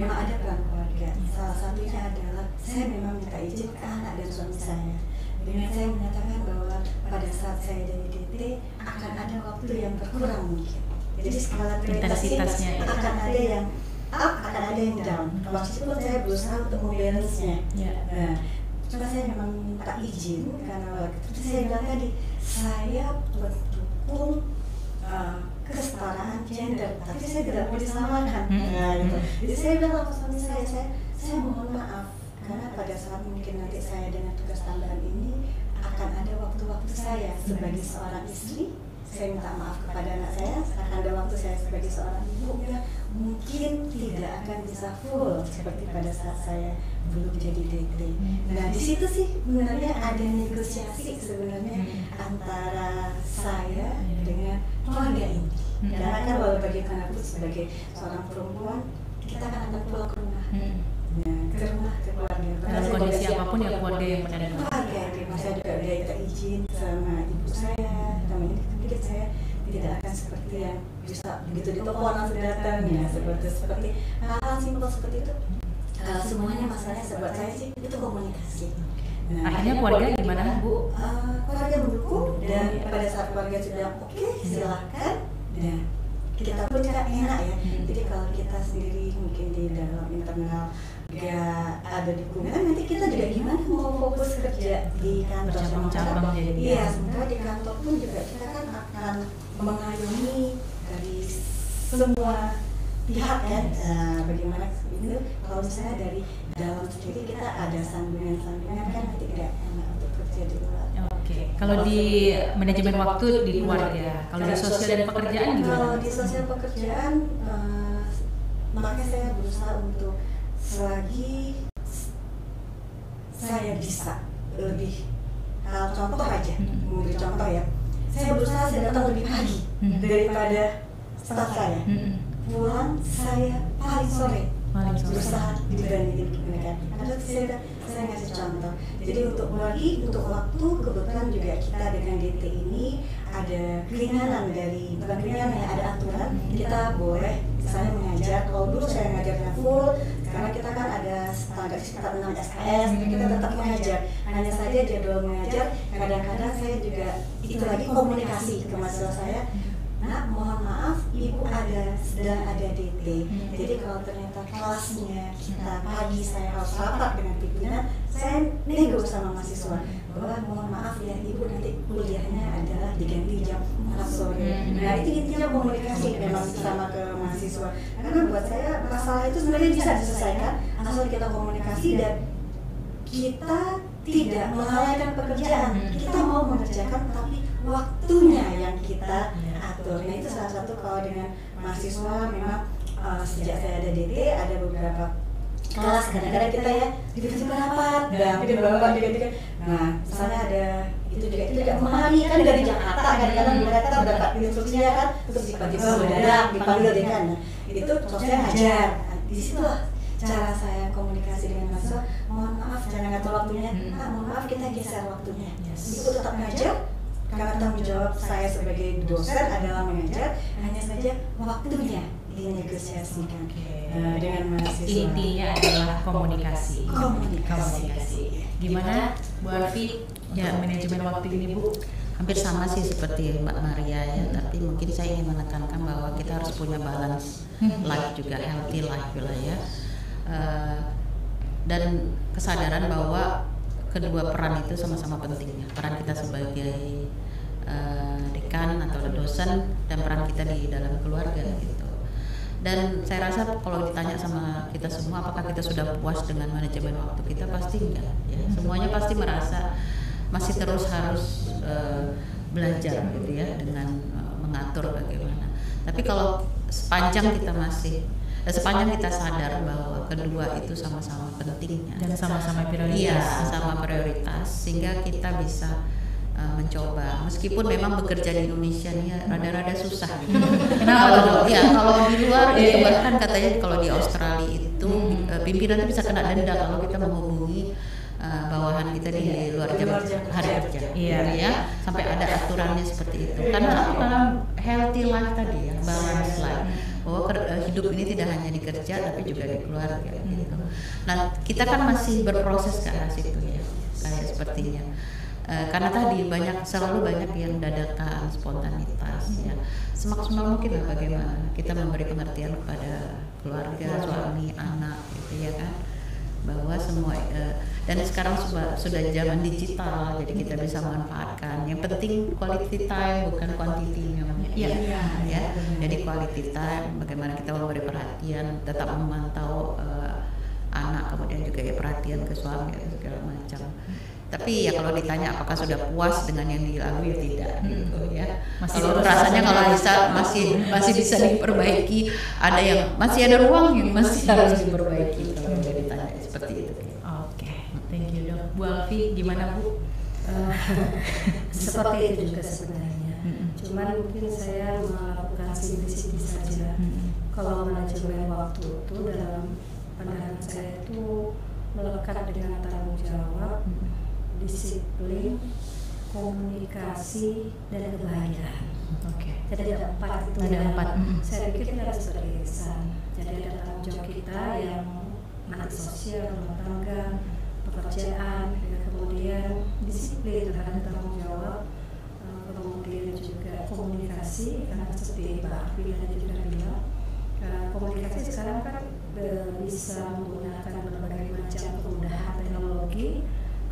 S3: memang ada peran keluarga. Salah satunya adalah saya memang minta izin ke anak dan suami saya. Dengan saya menyatakan bahwa pada saat saya jadi DT akan ada waktu yang berkurang mungkin. Jadi skala prioritasnya akan ada yang up, akan ada yang down. Waktu itu saya berusaha untuk membalance-nya. Nah, cuma saya memang minta izin karena waktu itu saya bilang tadi saya mendukung kesetaraan gender, tapi saya tidak mau disamakan. Gitu. Jadi saya bilang ke suami saya mohon maaf karena pada saat mungkin nanti saya dengan tugas tambahan ini akan ada waktu-waktu saya sebagai seorang istri. Saya minta maaf kepada anak saya, akan ada waktu saya sebagai seorang ibu yang mungkin tidak akan bisa full seperti pada saat saya belum jadi DT. Nah, di situ sih sebenarnya ada negosiasi sebenarnya antara saya dengan keluarga ini. Karena kan walau bagaimanapun sebagai seorang perempuan kita kan akan pulang ke rumah. Nah, ke rumah, ke keluarga.
S1: Dalam kondisi apapun ya keluarga yang menerima.
S3: Keluarga, saya juga udah minta izin sama ibu saya, sama ini pikir saya tidak akan seperti yang bisa begitu di toko langsung datang ya, seperti hal-hal simpel seperti itu. Semuanya masalahnya buat saya sih itu komunikasi. Nah,
S1: akhirnya keluarga gimana Bu?
S3: Keluarga mendukung dan pada saat keluarga sudah oke, silakan. Nah, kita pun kan enak ya. Jadi kalau kita sendiri mungkin di dalam internal gak ada dukungan, nanti kita juga gimana mau fokus kerja di kantor.
S1: Cabang-cabang jadi.
S3: Iya, sementara di kantor pun juga kita kan akan mengayomi dari semua pihak kan. Bagaimana itu kalau misalnya dari dalam sendiri kita ada sambungan-sambungan kan nanti tidak enak untuk kerja di luar.
S1: Oke. Kalau di manajemen waktu di keluarga, kalau di sosial dan pekerjaan gimana?
S3: Kalau di sosial pekerjaan, makanya saya berusaha untuk selagi saya bisa lebih contoh aja, memberi contoh ya. Saya berusaha saya datang lebih pagi daripada staff saya. Pulang saya paling sore. berusaha dibandingin pernikahan. Karena saya ngasih contoh. Jadi untuk waktu kebetulan juga kita dengan DT ini ada keringanan bukan keringanan ya, ada aturan kita boleh misalnya mengajar. Kalau dulu saya mengajarnya full, karena kita kan ada standar sekitar 6 SKS, kita tetap mengajar. Hanya saja jadwal mengajar, kadang-kadang saya juga itu lagi komunikasi ke mahasiswa saya. Nah, mohon maaf, ibu sedang ada DT. Jadi kalau ternyata kelasnya kita pagi saya harus rapat dengan pimpinan, saya nego sama mahasiswa bahwa mohon maaf ya ibu, nanti kuliahnya adalah diganti jam 4 sore. Nah, itu intinya komunikasi memang sama ke mahasiswa. Karena buat saya masalah itu sebenarnya bisa diselesaikan asal kita komunikasi dan kita tidak melalaikan pekerjaan. Kita mau mengerjakan tapi waktunya yang kita atur. Nah, itu salah satu kalau dengan mahasiswa memang sejak saya ada DT ada beberapa kelas kadang-kadang kita ya tiba-tiba rapat, bikin bapak juga. Nah, misalnya ada itu juga kita tidak memahami kan dari Jakarta kadang-kadang mereka mendapat instruksinya kan terus tiba-tiba mendadak dipanggil dekan. Nah, itu saya ngajar. Di situ cara saya komunikasi dengan mahasiswa, mohon maaf jangan ngatur waktunya, mohon maaf kita geser waktunya. Ibu tetap ngajar, karena tanggung jawab saya sebagai dosen adalah mengajar, hanya saja waktunya dinegosiasikan dengan mahasiswa.
S1: Intinya adalah komunikasi. Gimana Bu Alfi? Ya, manajemen waktu ini Bu?
S2: Hampir sama sih seperti Mbak Maria ya, tapi mungkin saya ingin menekankan bahwa kita harus punya balance life juga, healthy life lah ya. Dan kesadaran bahwa kedua peran itu sama-sama pentingnya. Peran kita sebagai dekan atau dosen dan peran kita di dalam keluarga gitu. Dan saya rasa kalau ditanya sama kita semua apakah kita sudah puas dengan manajemen waktu kita, pasti enggak ya. Semuanya pasti merasa masih terus harus belajar gitu ya dengan mengatur bagaimana. Tapi kalau sepanjang kita sadar bahwa kedua itu sama-sama pentingnya
S1: dan sama-sama prioritas.
S2: Iya, sama prioritas sehingga kita bisa mencoba, meskipun memang bekerja di Indonesia ini rada-rada susah gitu. Kenapa? Kalau di luar itu bahkan katanya kalau di Australia itu pimpinan itu bisa kena denda kalau kita menghubungi bawahan kita di luar jam hari kerja.
S1: Iya.
S2: Ya, sampai ada aturannya seperti itu. Karena healthy life tadi ya, balance life. Bahwa hidup ini tidak hanya di kerja tapi juga di keluarga gitu. Nah, kita kan masih berproses ke arah situ ya, kayak sepertinya. Karena tadi selalu banyak yang dadakan, spontanitas ya. Semaksimal mungkin lah bagaimana kita memberi pengertian kepada keluarga, suami, anak gitu ya kan, bahwa semua dan sekarang sudah zaman digital, jadi kita bisa manfaatkan. Yang penting quality time bukan quantity namanya. Ya. Jadi quality time, bagaimana kita memberi perhatian, tetap memantau anak, kemudian juga ya perhatian ke suami segala macam. Tapi ya kalau ditanya apakah sudah puas dengan yang dilalui ya tidak gitu ya. Kalau rasanya kalau bisa masih bisa diperbaiki, ada yang masih ada ruang yang masih harus diperbaiki kalau ditanya seperti itu.
S1: Oke, thank you Dok. Bu Alfi gimana Bu?
S4: Seperti itu juga sebenarnya. Cuman mungkin saya melakukan simplicity saja. Kalau manajemen waktu itu dalam pandangan saya itu melekat dengan tanggung jawab, disiplin, komunikasi, dan kebahagiaan. Jadi ada 4 itu. Saya pikir ini harus beririsan. Jadi ada tanggung jawab kita yang nanti sosial, rumah tangga, pekerjaan, kemudian disiplin terhadap tanggung jawab, kemudian juga komunikasi, karena seperti Mbak Alfi tadi juga bilang, komunikasi sekarang kan bisa menggunakan berbagai macam kemudahan teknologi.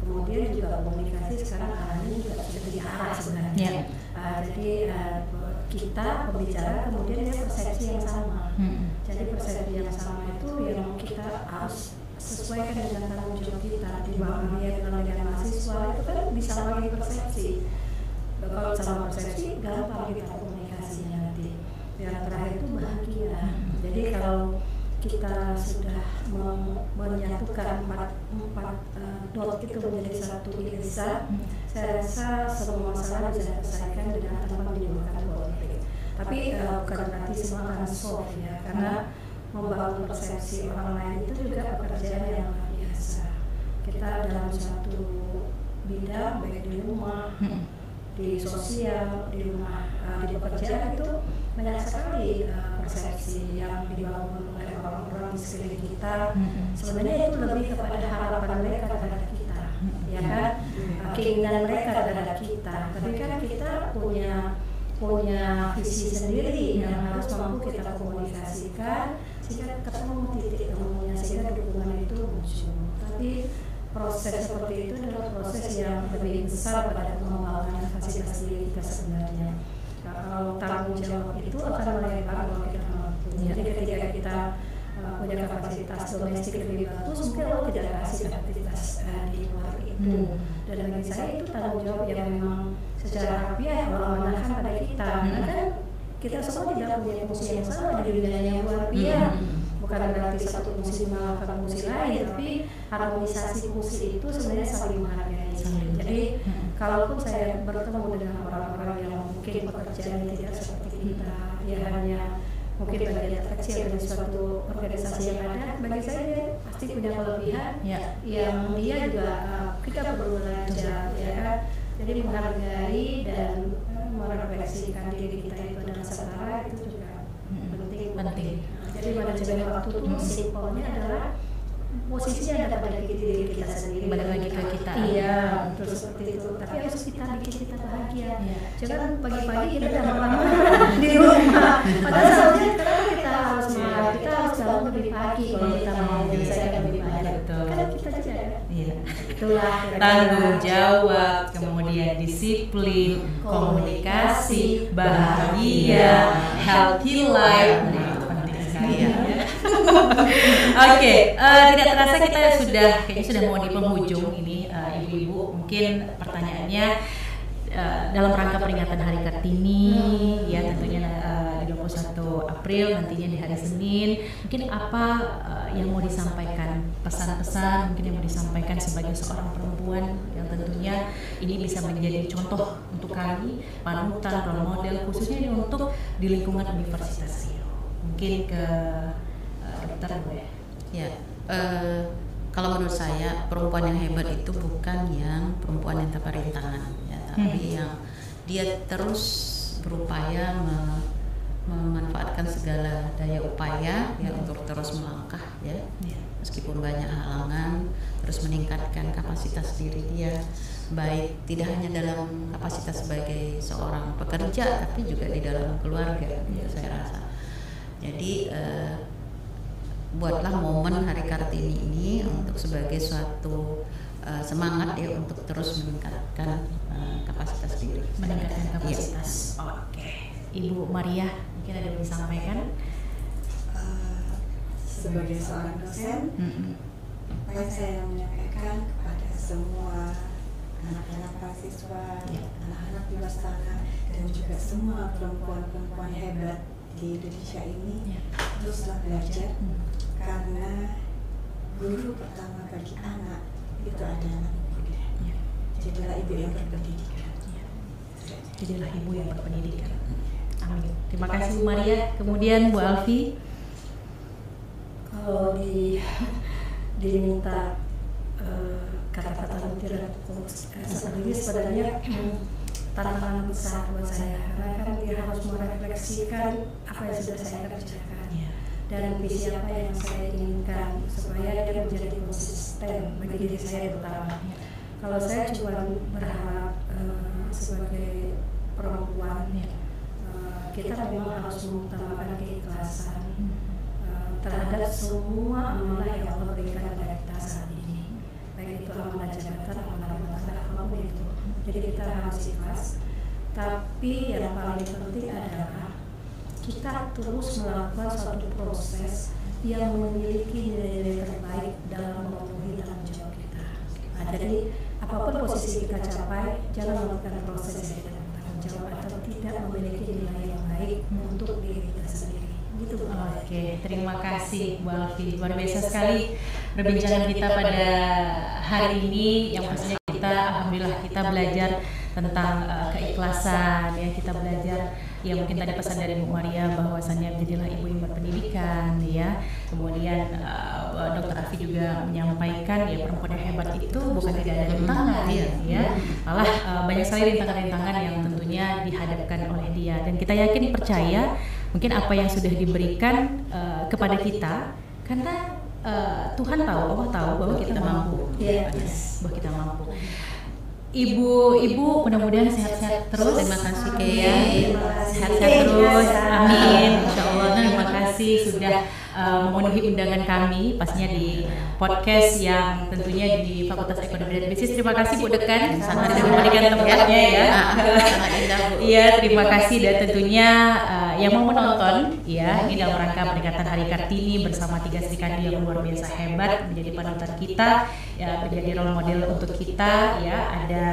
S4: Kemudian juga komunikasi sekarang arahnya juga sudah diarah sebenarnya. Jadi kita pembicara kemudian dia persepsi yang sama. Jadi persepsi yang sama itu yang kita harus sesuaikan dengan tanggung jawab kita. Di bawah dengan mahasiswa itu kan bisa bagi persepsi. Kalau sama persepsi gampang kita komunikasinya nanti. Yang terakhir itu bahagia. Jadi kalau kita sudah menyatukan empat dot itu menjadi satu irisan, saya rasa semua masalah bisa diselesaikan dengan tanpa menimbulkan konflik. Tapi bukan berarti semua akan solve ya, karena membangun persepsi orang lain itu juga pekerjaan yang luar biasa. Kita dalam satu bidang, baik di rumah, di sosial, di rumah, di pekerjaan itu banyak sekali persepsi yang dibangun oleh orang-orang di sekeliling kita. Sebenarnya itu lebih kepada harapan mereka terhadap kita, ya kan, keinginan mereka terhadap kita. Tapi kan kita punya visi sendiri yang harus mampu kita komunikasikan sehingga ketemu titik temunya, sehingga dukungan itu muncul. Tapi proses seperti itu adalah proses yang lebih besar pada pengembangan fasilitas diri kita sebenarnya. Kalau tanggung jawab itu akan melebar kalau kita mampu. Jadi ketika kita punya kapasitas domestik lebih bagus, mungkin Allah tidak kasih aktivitas di luar itu. Dan bagi saya itu tanggung jawab yang memang secara harfiah Allah manahkan pada kita. Karena kan kita semua tidak punya fungsi yang sama di dunia yang luar biasa. Bukan berarti satu fungsi mengalahkan fungsi lain, tapi harmonisasi fungsi itu sebenarnya saling menghargai. Jadi kalaupun saya bertemu dengan orang-orang yang mungkin pekerjaannya tidak seperti kita, ya hanya mungkin bagian kecil dari suatu organisasi yang ada, bagi saya dia pasti punya kelebihan yang dia juga kita perlu belajar, ya kan. Jadi menghargai dan merefleksikan diri kita itu dengan setara itu juga penting. Jadi manajemen waktu itu simpelnya adalah posisinya ada pada diri kita sendiri,
S1: balik lagi ke kita.
S4: Iya, betul seperti itu. Tapi harus kita bikin kita bahagia. Jangan pagi-pagi kita udah lama di rumah. Padahal sebenarnya kenapa kita harus marah? Kita harus bangun lebih pagi kalau kita mau menyelesaikan lebih banyak. Karena kita juga ada. Itulah
S1: Tanggung jawab, kemudian disiplin, komunikasi, bahagia, healthy life. Oke, tidak terasa kita kayaknya sudah mau di penghujung ini, ibu-ibu. Mungkin pertanyaannya dalam rangka peringatan Hari Kartini, ya tentunya di 21 April nantinya di hari Senin, mungkin apa yang mau disampaikan, pesan-pesan mungkin yang mau disampaikan sebagai seorang perempuan yang tentunya ini bisa menjadi contoh untuk kami, panutan, role model, khususnya ini untuk di lingkungan Universitas Rio. Mungkin ke dokter boleh.
S2: Ya, kalau menurut saya perempuan yang hebat itu bukan yang perempuan yang tanpa rintangan, ya, tapi yang dia terus berupaya memanfaatkan segala daya upaya ya untuk terus melangkah, ya, meskipun banyak halangan, terus meningkatkan kapasitas diri dia, baik tidak hanya dalam kapasitas sebagai seorang pekerja, tapi juga di dalam keluarga, ya, saya rasa. Jadi buatlah momen Hari Kartini ini untuk sebagai suatu semangat ya untuk terus meningkatkan kapasitas diri.
S1: Meningkatkan kapasitas. Oke. Ibu Maria, mungkin ada yang disampaikan?
S3: Sebagai seorang dosen, apa yang saya menyampaikan kepada semua anak-anak mahasiswa, anak-anak di luar sana, dan juga semua perempuan-perempuan hebat di Indonesia ini, teruslah belajar, karena guru pertama bagi anak itu adalah ibunya. Jadilah ibu yang berpendidikan.
S1: Jadilah ibu yang berpendidikan. Amin. Terima kasih Bu Maria. Kemudian Bu Alfi.
S4: Kalau diminta kata-kata mutiara sendiri sebenarnya tantangan besar buat saya, karena kan dia harus merefleksikan apa yang sudah saya kerjakan dan visi apa yang saya inginkan supaya dia menjadi konsisten bagi diri saya terutama. Kalau saya cuma berharap sebagai perempuan, kita memang harus mengutamakan keikhlasan terhadap semua amanah yang Allah berikan kepada kita saat ini, baik itu amanah jabatan, amanah rumah tangga, apapun itu. Jadi kita harus ikhlas, tapi yang paling penting adalah kita terus melakukan suatu proses yang memiliki nilai-nilai terbaik dalam memenuhi tanggung jawab kita. Nah, jadi apapun posisi kita capai, jangan melakukan proses yang tidak bertanggung jawab atau tidak memiliki nilai yang baik untuk diri kita sendiri. Gitu.
S1: Oke, terima kasih Bu Alfi. Luar biasa sekali perbincangan kita pada hari ini, yang pastinya kita alhamdulillah kita belajar tentang keikhlasan ya, kita belajar ya mungkin tadi pesan dari Bu Maria bahwasannya jadilah ibu yang berpendidikan ya. Kemudian Dr. Afi juga menyampaikan ya perempuan yang hebat itu bukan tidak ada rintangan ya, malah banyak sekali rintangan-rintangan yang tentunya dihadapkan oleh dia, dan kita yakin percaya mungkin apa yang sudah diberikan kepada kita karena Tuhan tahu, Allah tahu bahwa kita mampu, bahwa kita mampu. Ibu mudah-mudahan sehat-sehat terus.
S2: Terima kasih Kay.
S1: Sehat-sehat terus. Amin. Insyaallah. Terima kasih sudah memenuhi undangan kami pastinya di podcast yang tentunya di Fakultas Ekonomi dan Bisnis. Terima kasih Bu Dekan sangat memberikan tempatnya ya.
S2: Sangat indah Bu.
S1: Iya, terima kasih, dan tentunya yang mau menonton ya, ini dalam rangka peringatan Hari Kartini bersama 3 Serikandi yang luar biasa hebat menjadi panutan kita ya, menjadi role model untuk kita ya. Ada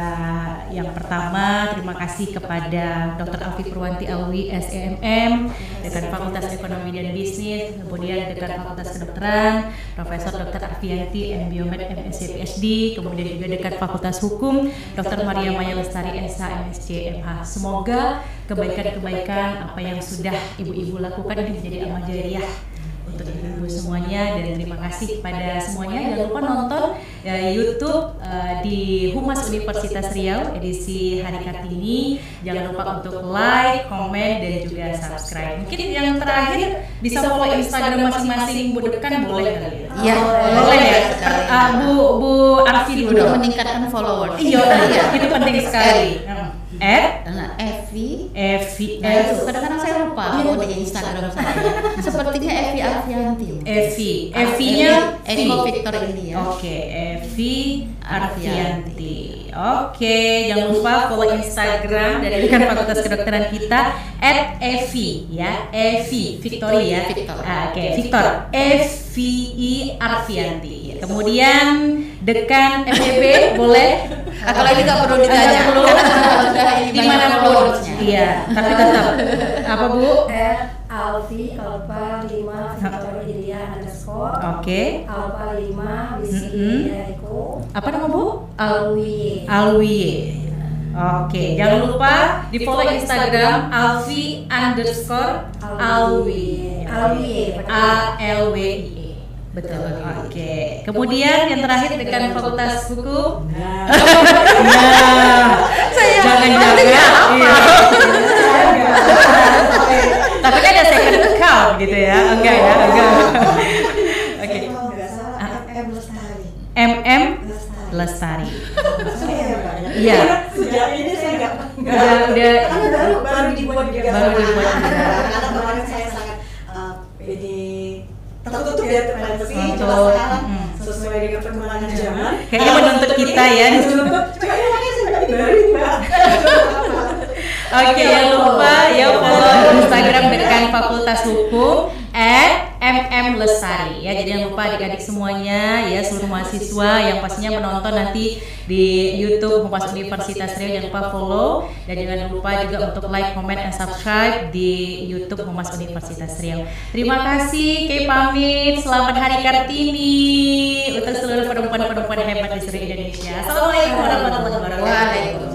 S1: yang pertama, terima kasih kepada Dr. Alfi Purwanti Alwi SEMM Dekan Fakultas Ekonomi dan Bisnis, kemudian Dekan Fakultas Kedokteran Profesor Dr. Arfianti MBiomed MSc PhD, kemudian juga Dekan Fakultas Hukum Dr. Maria Maya Lestari SH MSc MH. Semoga kebaikan-kebaikan apa yang sudah ibu-ibu lakukan ini menjadi amal jariah untuk ibu-ibu semuanya, dan terima kasih pada semuanya. Jangan lupa nonton YouTube di Humas Universitas Riau edisi Hari Kartini. Jangan lupa untuk like, komen, dan juga subscribe. Mungkin yang terakhir bisa follow Instagram masing-masing Bu Dekan, boleh kali ya?
S2: Iya,
S1: boleh ya. Bu Arfi dulu
S2: untuk meningkatkan followers.
S1: Iya, itu penting sekali.
S2: Evi.
S1: Nah,
S2: itu kadang-kadang saya lupa kalau di Instagram saya. Sepertinya Evi Arfianti.
S1: Evi-nya
S2: Eko Victor India.
S1: Oke, Evi Arfianti. Oke, jangan lupa follow Instagram dari Dekan Fakultas Kedokteran kita @evi ya, Evi Victoria ya. Oke, Victor Evi Arfianti. Kemudian Dekan FEB boleh.
S2: Kalau ini nggak perlu ditanya
S1: di mana followersnya. Iya, tapi tetap apa Bu?
S4: Alfi Alfa 5 Victoria India _
S1: Oke.
S4: Alfa 5 Whiskey Eko.
S1: Apa nama Bu?
S4: Alwi.
S1: Oke, jangan lupa di follow Instagram Alfi_Alwi. ALWIE. Betul. Oke. Kemudian yang terakhir Dekan Fakultas Hukum. Saya jangan apa. Tapi kan ada second account gitu ya. Enggak ya, enggak. Oke. MM Lestari. Iya.
S3: Sejak ini saya
S1: udah
S3: baru dibuat juga. Karena kemarin saya sangat ini tertutup ya terhadap ini, cuma sekarang sesuai dengan perkembangan zaman.
S1: Kayaknya menuntut kita ya. Oke, jangan lupa ya follow Instagram Dekan Fakultas Hukum @MM Lestari ya. Jadi jangan lupa adik-adik semuanya ya, seluruh mahasiswa yang pastinya menonton nanti di YouTube Humas Universitas Riau, jangan lupa follow, dan jangan lupa juga untuk like, comment, dan subscribe di YouTube Humas Universitas Riau. Terima kasih, Kay pamit. Selamat Hari Kartini untuk seluruh perempuan-perempuan hebat di seluruh Indonesia. Assalamualaikum warahmatullahi wabarakatuh.